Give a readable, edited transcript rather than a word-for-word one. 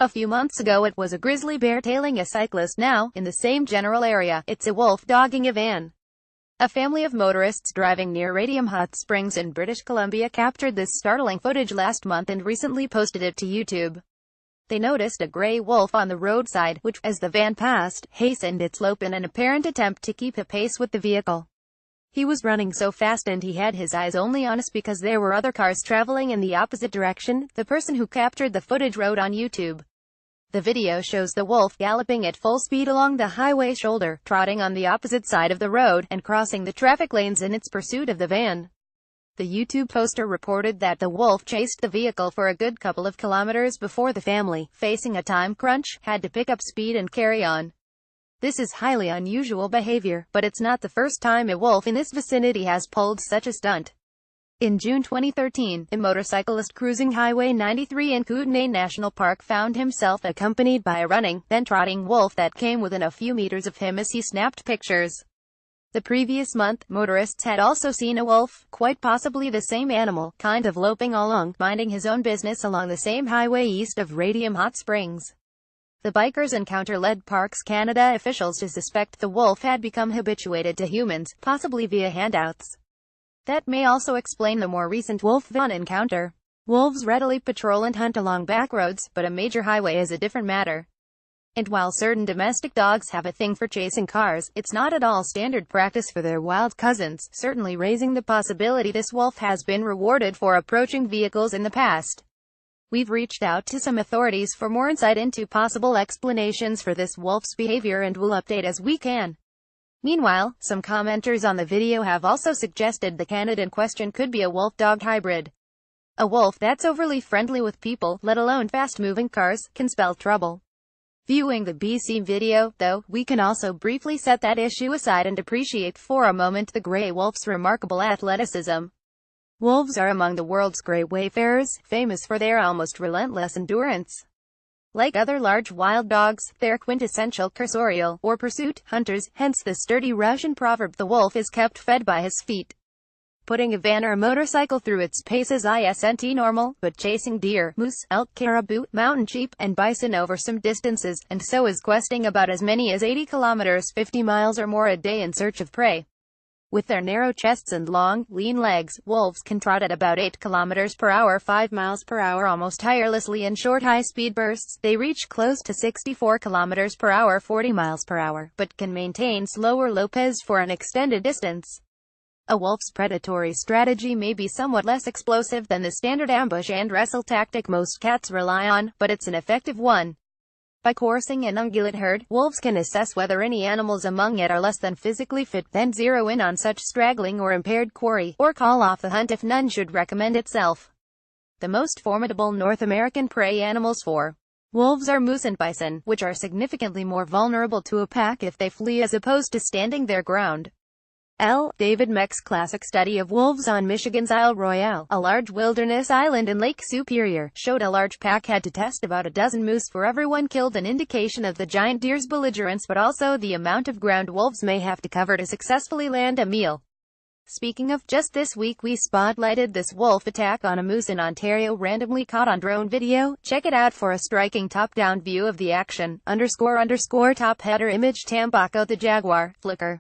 A few months ago it was a grizzly bear tailing a cyclist. Now, in the same general area, it's a wolf dogging a van. A family of motorists driving near Radium Hot Springs in British Columbia captured this startling footage last month and recently posted it to YouTube. They noticed a gray wolf on the roadside, which, as the van passed, hastened its lope in an apparent attempt to keep a pace with the vehicle. He was running so fast and he had his eyes only on us because there were other cars traveling in the opposite direction, the person who captured the footage wrote on YouTube. The video shows the wolf galloping at full speed along the highway shoulder, trotting on the opposite side of the road, and crossing the traffic lanes in its pursuit of the van. The YouTube poster reported that the wolf chased the vehicle for a good couple of kilometers before the family, facing a time crunch, had to pick up speed and carry on. This is highly unusual behavior, but it's not the first time a wolf in this vicinity has pulled such a stunt. In June 2013, a motorcyclist cruising Highway 93 in Kootenay National Park found himself accompanied by a running, then trotting wolf that came within a few meters of him as he snapped pictures. The previous month, motorists had also seen a wolf, quite possibly the same animal, kind of loping along, minding his own business along the same highway east of Radium Hot Springs. The bikers encounter led Parks Canada officials to suspect the wolf had become habituated to humans, possibly via handouts. That may also explain the more recent wolf-van encounter. Wolves readily patrol and hunt along back roads, but a major highway is a different matter. And while certain domestic dogs have a thing for chasing cars, it's not at all standard practice for their wild cousins, certainly raising the possibility this wolf has been rewarded for approaching vehicles in the past. We've reached out to some authorities for more insight into possible explanations for this wolf's behavior and will update as we can. Meanwhile, some commenters on the video have also suggested the canid in question could be a wolf-dog hybrid. A wolf that's overly friendly with people, let alone fast-moving cars, can spell trouble. Viewing the BC video, though, we can also briefly set that issue aside and appreciate for a moment the gray wolf's remarkable athleticism. Wolves are among the world's great wayfarers, famous for their almost relentless endurance. Like other large wild dogs, they're quintessential cursorial, or pursuit, hunters, hence the sturdy Russian proverb the wolf is kept fed by his feet. Putting a van or motorcycle through its paces isn't normal, but chasing deer, moose, elk, caribou, mountain sheep, and bison over some distances, and so is questing about as many as 80 kilometers 50 miles or more a day in search of prey. With their narrow chests and long, lean legs, wolves can trot at about 8 kilometers per hour 5 miles per hour almost tirelessly in short high-speed bursts. They reach close to 64 kilometers per hour 40 miles per hour, but can maintain slower lopes for an extended distance. A wolf's predatory strategy may be somewhat less explosive than the standard ambush and wrestle tactic most cats rely on, but it's an effective one. By coursing an ungulate herd, wolves can assess whether any animals among it are less than physically fit, then zero in on such straggling or impaired quarry, or call off the hunt if none should recommend itself. The most formidable North American prey animals for wolves are moose and bison, which are significantly more vulnerable to a pack if they flee as opposed to standing their ground. David Meck's classic study of wolves on Michigan's Isle Royale, a large wilderness island in Lake Superior, showed a large pack had to test about a dozen moose for every one killed, an indication of the giant deer's belligerence but also the amount of ground wolves may have to cover to successfully land a meal. Speaking of, just this week we spotlighted this wolf attack on a moose in Ontario randomly caught on drone video. Check it out for a striking top-down view of the action. __top header image Tambaco the jaguar, Flickr.